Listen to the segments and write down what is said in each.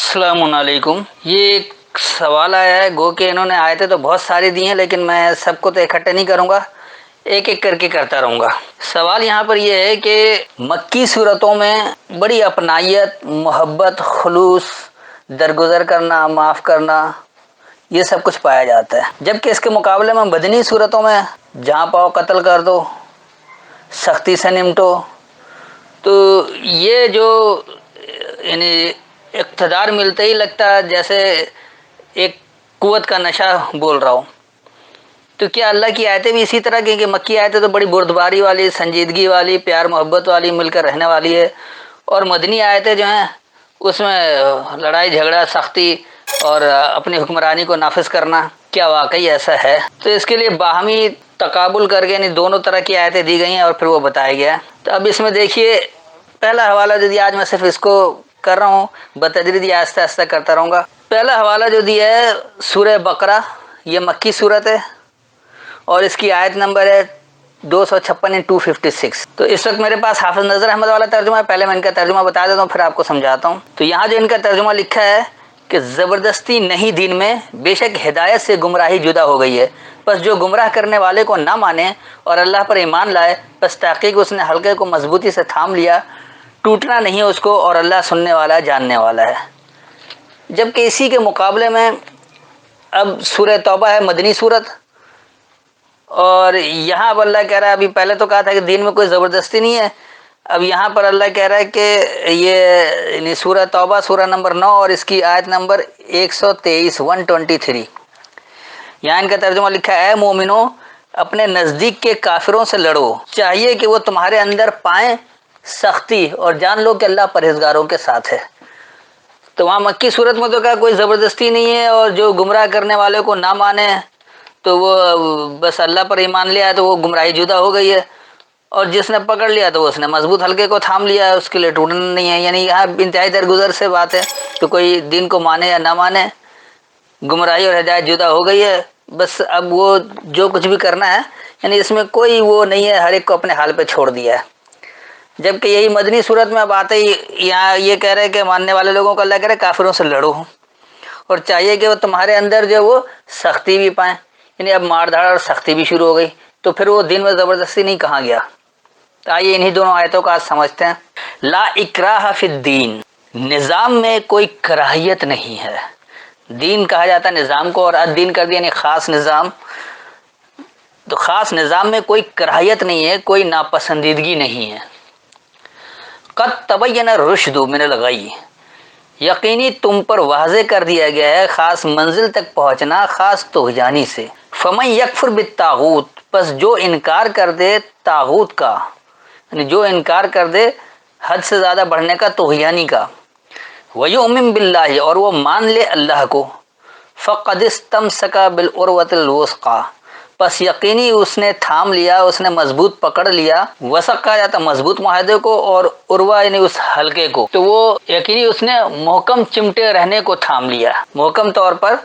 السلام علیکم۔ یہ ایک سوال آیا ہے، گو کہ انہوں نے آیتیں تو بہت ساری دی ہیں لیکن میں سب کو تو اکٹھے نہیں کروں گا، ایک ایک کر کے کرتا رہوں گا۔ سوال یہاں پر یہ ہے کہ مکی صورتوں میں بڑی اپنائیت، محبت، خلوص، درگزر کرنا، معاف کرنا، یہ سب کچھ پایا جاتا ہے، جبکہ اس کے مقابلے میں مدنی صورتوں میں جہاں پاؤ قتل کر دو، سختی سے نمٹو۔ تو یہ جو یعنی اقتدار ملتے ہی لگتا ہے جیسے ایک قوت کا نشہ بول رہا ہوں۔ تو کیا اللہ کی آیتیں بھی اسی طرح کی کہ مکی آیتیں تو بڑی بردباری والی، سنجیدگی والی، پیار محبت والی، مل کر رہنے والی ہے، اور مدنی آیتیں جو ہیں اس میں لڑائی جھگڑا، سختی اور اپنی حکمرانی کو نافذ کرنا، کیا واقعی ایسا ہے؟ تو اس کے لیے باہمی تقابل کر کے یعنی دونوں طرح کی آیتیں دی گئی ہیں اور پھر وہ بتایا گیا ہے۔ تو اب اس میں دیکھیے، پہلا حوالہ جو دیا، آج میں صرف اس کو کر رہا ہوں، بتدریج آہستہ آہستہ کرتا رہوں گا۔ پہلا حوالہ جو دیا ہے سورہ بقرہ، یہ مکی صورت ہے اور اس کی آیت نمبر ہے 256 تو اس وقت میرے پاس حافظ نظر احمد والا ترجمہ ہے، پہلے میں ان کا ترجمہ بتا دیتا ہوں پھر آپ کو سمجھاتا ہوں۔ تو یہاں جو ان کا ترجمہ لکھا ہے کہ زبردستی نہیں دین میں، بے شک ہدایت سے گمراہی جدا ہو گئی ہے، پس جو گمراہ کرنے والے کو نہ مانے اور اللہ پر ایمان لائے، پس تحقیق اس نے حلقے کو مضبوطی سے تھام لیا، ٹوٹنا نہیں اس کو، اور اللہ سننے والا، جاننے والا ہے۔ جبکہ اسی کے مقابلے میں اب سورہ توبہ ہے، مدنی صورت، اور یہاں اب اللہ کہہ رہا ہے، ابھی پہلے تو کہا تھا کہ دین میں کوئی زبردستی نہیں ہے، اب یہاں پر اللہ کہہ رہا ہے کہ یہ سورہ توبہ سورہ نمبر 9 اور اس کی آیت نمبر 123 یہاں ان کا ترجمہ لکھا ہے: اے مومنو، اپنے نزدیک کے کافروں سے لڑو، چاہیے کہ وہ تمہارے اندر پائیں سختی، اور جان لو کہ اللہ پرہیزگاروں کے ساتھ ہے۔ تو وہاں مکی صورت میں تو کہا کوئی زبردستی نہیں ہے، اور جو گمراہ کرنے والے کو نہ مانے تو وہ بس اللہ پر ایمان لیا ہے تو وہ گمراہی جدا ہو گئی ہے، اور جس نے پکڑ لیا تو اس نے مضبوط حلقے کو تھام لیا ہے، اس کے لیے ٹوٹنا نہیں ہے۔ یعنی یہاں انتہائی درگزر سے بات ہے کہ کوئی دین کو مانے یا نہ مانے، گمراہی اور ہدایت جدا ہو گئی ہے، بس اب وہ جو کچھ بھی کرنا ہے یعنی اس میں کوئی وہ نہیں ہے، ہر ایک کو اپنے حال پہ چھوڑ دیا ہے۔ جبکہ یہی مدنی صورت میں اب آتے ہی یہاں یہ کہہ رہے کہ ماننے والے لوگوں کو اللہ کہہ رہے کافروں سے لڑو، اور چاہیے کہ وہ تمہارے اندر جو وہ سختی بھی پائیں، یعنی اب مار دھاڑ اور سختی بھی شروع ہو گئی، تو پھر وہ دین میں زبردستی نہیں کہاں گیا؟ تو آئیے انہی دونوں آیتوں کا آج سمجھتے ہیں۔ لا اکراہ فی الدین، نظام میں کوئی کراہیت نہیں ہے۔ دین کہا جاتا ہے نظام کو، اور الدین کر دیا یعنی خاص نظام، تو خاص نظام میں کوئی کراہیت نہیں ہے، کوئی ناپسندیدگی نہیں ہے۔ قد تبین الرشد من الغی، یقینی تم پر واضح کر دیا گیا ہے خاص منزل تک پہنچنا خاص طغیانی سے۔ فمن یکفر بالطاغوت، پس جو انکار کر دے طاغوت کا، یعنی جو انکار کر دے حد سے زیادہ بڑھنے کا، طغیانی کا، ویؤمن باللہ، اور وہ مان لے اللہ کو، فقد استمسک بالعروۃ الوثقی، پس یقینی اس نے تھام لیا، اس نے مضبوط پکڑ لیا، وثق کہا جاتا مضبوط معاہدے کو، اور عروہ یعنی اس حلقے کو، تو وہ یقینی اس نے محکم چمٹے رہنے کو تھام لیا، محکم طور پر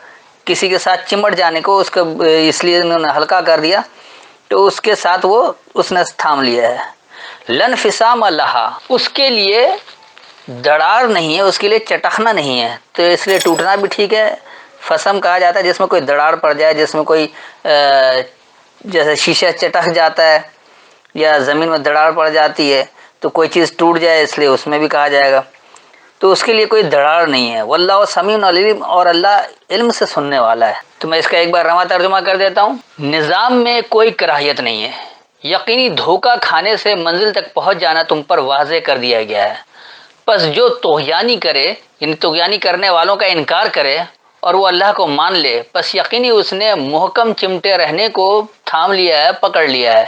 کسی کے ساتھ چمٹ جانے کو، اس کو اس لیے انہوں نے ہلکا کر دیا، تو اس کے ساتھ وہ اس نے تھام لیا ہے۔ لن فسام لہا، اس کے لیے دڑار نہیں ہے، اس کے لیے چٹخنا نہیں ہے، تو اس لیے ٹوٹنا بھی ٹھیک ہے۔ فسم کہا جاتا ہے جس میں کوئی دڑار پڑ جائے، جس میں کوئی جیسے شیشہ چٹخ جاتا ہے یا زمین میں دڑار پڑ جاتی ہے تو کوئی چیز ٹوٹ جائے، اس لیے اس میں بھی کہا جائے گا، تو اس کے لیے کوئی دڑار نہیں ہے۔ واللہ سمیع علیم، اور اللہ علم سے سننے والا ہے۔ تو میں اس کا ایک بار رواں ترجمہ کر دیتا ہوں۔ نظام میں کوئی کراہیت نہیں ہے، یقینی دھوکہ کھانے سے منزل تک پہنچ جانا تم پر واضح کر دیا گیا ہے، پس جو طغیانی کرے، یعنی طغیانی کرنے والوں کا انکار کرے اور وہ اللہ کو مان لے، پس یقینی اس نے محکم چمٹے رہنے کو تھام لیا ہے، پکڑ لیا ہے،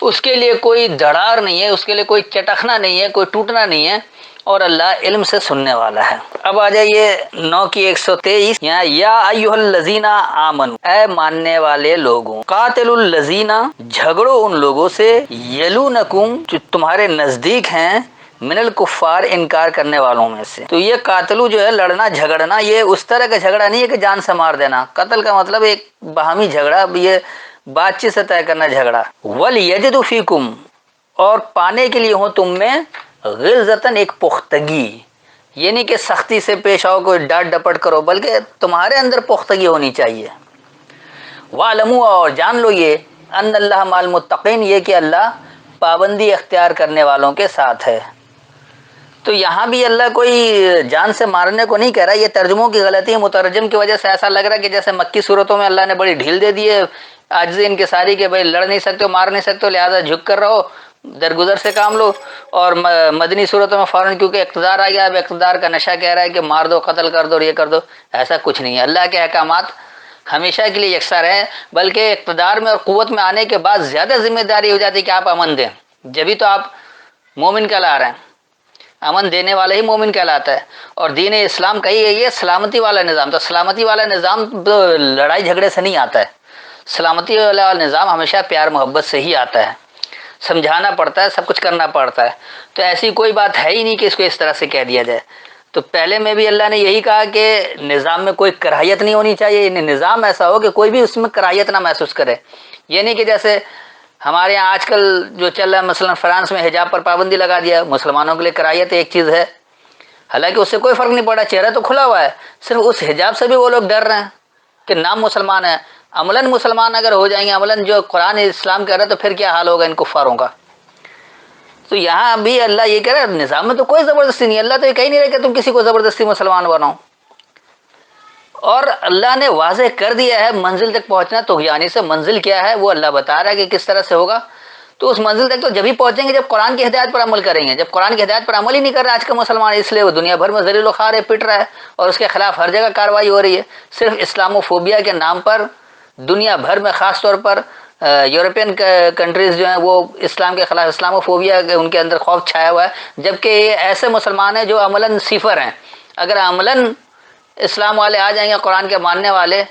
اس کے لیے کوئی دڑار نہیں ہے، اس کے لیے کوئی چٹخنا نہیں ہے، کوئی ٹوٹنا نہیں ہے، اور اللہ علم سے سننے والا ہے۔ اب آ جائیے 9 کی 123، یہاں یا ایھا الذین آمنو، اے ماننے والے لوگوں، قاتلوا الذین، جھگڑو ان لوگوں سے، یلونکم، جو تمہارے نزدیک ہیں، من الکفار، انکار کرنے والوں میں سے۔ تو یہ قاتلو جو ہے لڑنا جھگڑنا، یہ اس طرح کا جھگڑا نہیں ہے کہ جان سے مار دینا، قتل کا مطلب ایک باہمی جھگڑا، یہ بات چیت سے طے کرنا جھگڑا۔ وَلْيَجِدُوا فِيكُمْ، اور پانے کے لیے ہوں تم میں، غلظتاً، ایک پختگی، یہ نہیں کہ سختی سے پیش آؤ، کوئی ڈانٹ ڈپٹ کرو، بلکہ تمہارے اندر پختگی ہونی چاہیے۔ وَاعْلَمُوا، اور جان لو یہ، ان اللہ مع المتقین، یہ کہ اللہ پابندی اختیار کرنے والوں کے ساتھ ہے۔ تو یہاں بھی اللہ کوئی جان سے مارنے کو نہیں کہہ رہا، یہ ترجموں کی غلطی ہے، مترجم کی وجہ سے ایسا لگ رہا ہے کہ جیسے مکی صورتوں میں اللہ نے بڑی ڈھیل دے دی ہے، عاجزی انکساری کہ بھائی لڑ نہیں سکتے ہو، مار نہیں سکتے ہو، لہٰذا جھک کر رہو، درگزر سے کام لو، اور مدنی صورتوں میں فوراً کیونکہ اقتدار آ گیا، اب اقتدار کا نشہ کہہ رہا ہے کہ مار دو، قتل کر دو اور یہ کر دو۔ ایسا کچھ نہیں ہے، اللہ کے احکامات ہمیشہ کے لیے یکساں رہیں، بلکہ اقتدار میں اور قوت میں آنے کے بعد زیادہ ذمہ داری ہو جاتی ہے کہ آپ امن دیں، جبھی تو آپ مومن کہلا رہے ہیں۔ امن دینے والا ہی مومن کہلاتا ہے، اور دین اسلام کا ہی یہ سلامتی والا نظام، تو سلامتی والا نظام تو لڑائی جھگڑے سے نہیں آتا ہے، سلامتی والا نظام ہمیشہ پیار محبت سے ہی آتا ہے، سمجھانا پڑتا ہے، سب کچھ کرنا پڑتا ہے۔ تو ایسی کوئی بات ہے ہی نہیں کہ اس کو اس طرح سے کہہ دیا جائے۔ تو پہلے میں بھی اللہ نے یہی کہا کہ نظام میں کوئی کراہیت نہیں ہونی چاہیے، یعنی نظام ایسا ہو کہ کوئی بھی اس میں کراہیت نہ محسوس کرے۔ یہ نہیں کہ جیسے ہمارے یہاں آج کل جو چل رہا ہے، مثلا فرانس میں حجاب پر پابندی لگا دیا، مسلمانوں کے لیے کراہیت ایک چیز ہے، حالانکہ اس سے کوئی فرق نہیں پڑا، چہرہ تو کھلا ہوا ہے، صرف اس حجاب سے بھی وہ لوگ ڈر رہے ہیں کہ نام مسلمان ہے، عملاً مسلمان اگر ہو جائیں گے، عملاً جو قرآن اسلام کہہ رہا ہے، تو پھر کیا حال ہوگا ان کفاروں کا۔ تو یہاں بھی اللہ یہ کہہ رہا ہے نظام میں تو کوئی زبردستی نہیں، اللہ تو یہ کہہ نہیں رہا کہ تم کسی کو زبردستی مسلمان بناؤ، اور اللہ نے واضح کر دیا ہے منزل تک پہنچنا طغیانی سے، منزل کیا ہے وہ اللہ بتا رہا ہے کہ کس طرح سے ہوگا۔ تو اس منزل تک تو جب ہی پہنچیں گے جب قرآن کی ہدایت پر عمل کریں گے، جب قرآن کی ہدایت پر عمل ہی نہیں کر رہا آج کا مسلمان، اس لیے وہ دنیا بھر میں ذلیل و خوار ہے، پٹ رہا ہے، اور اس کے خلاف ہر جگہ کارروائی ہو رہی ہے، صرف اسلام و فوبیا کے نام پر دنیا بھر میں، خاص طور پر یورپین کنٹریز جو ہیں وہ اسلام کے خلاف، اسلام و فوبیا ان کے اندر خوف چھایا ہوا ہے، جبکہ یہ ایسے مسلمان ہیں جو عملاً صفر ہیں۔ اگر عملاً اسلام والے آ جائیں گے، قرآن کے ماننے والے،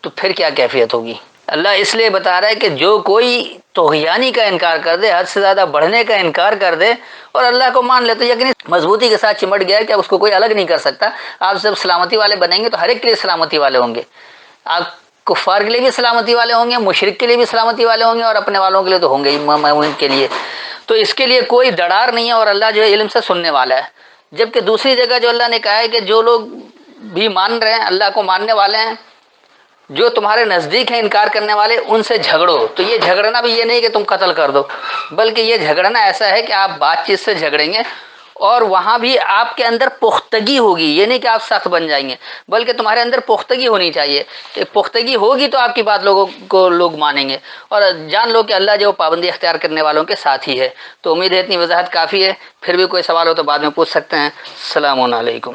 تو پھر کیا کیفیت ہوگی۔ اللہ اس لیے بتا رہا ہے کہ جو کوئی طغیانی کا انکار کر دے، حد سے زیادہ بڑھنے کا انکار کر دے اور اللہ کو مان لے، تو یقینی مضبوطی کے ساتھ چمٹ گیا کہ اب اس کو کوئی الگ نہیں کر سکتا۔ آپ جب سلامتی والے بنیں گے تو ہر ایک کے لیے سلامتی والے ہوں گے، آپ کفار کے لیے بھی سلامتی والے ہوں گے، مشرک کے لیے بھی سلامتی والے ہوں گے، اور اپنے والوں کے لیے تو ہوں گے ہی، مومن کے لیے۔ تو اس کے لیے کوئی دڑار نہیں ہے، اور اللہ جو ہے علم سے سننے والا ہے۔ جبکہ دوسری جگہ جو اللہ نے کہا ہے کہ جو لوگ بھی مان رہے ہیں، اللہ کو ماننے والے ہیں، جو تمہارے نزدیک ہیں انکار کرنے والے، ان سے جھگڑو۔ تو یہ جھگڑنا بھی یہ نہیں کہ تم قتل کر دو، بلکہ یہ جھگڑنا ایسا ہے کہ آپ بات چیت سے جھگڑیں گے، اور وہاں بھی آپ کے اندر پختگی ہوگی، یہ نہیں کہ آپ سخت بن جائیں گے، بلکہ تمہارے اندر پختگی ہونی چاہیے، کہ پختگی ہوگی تو آپ کی بات لوگوں کو لوگ مانیں گے، اور جان لو کہ اللہ جو پابندی اختیار کرنے والوں کے ساتھ ہی ہے۔ تو امید ہے اتنی وضاحت کافی ہے، پھر بھی کوئی سوال ہو تو بعد میں پوچھ سکتے ہیں۔ السلام علیکم۔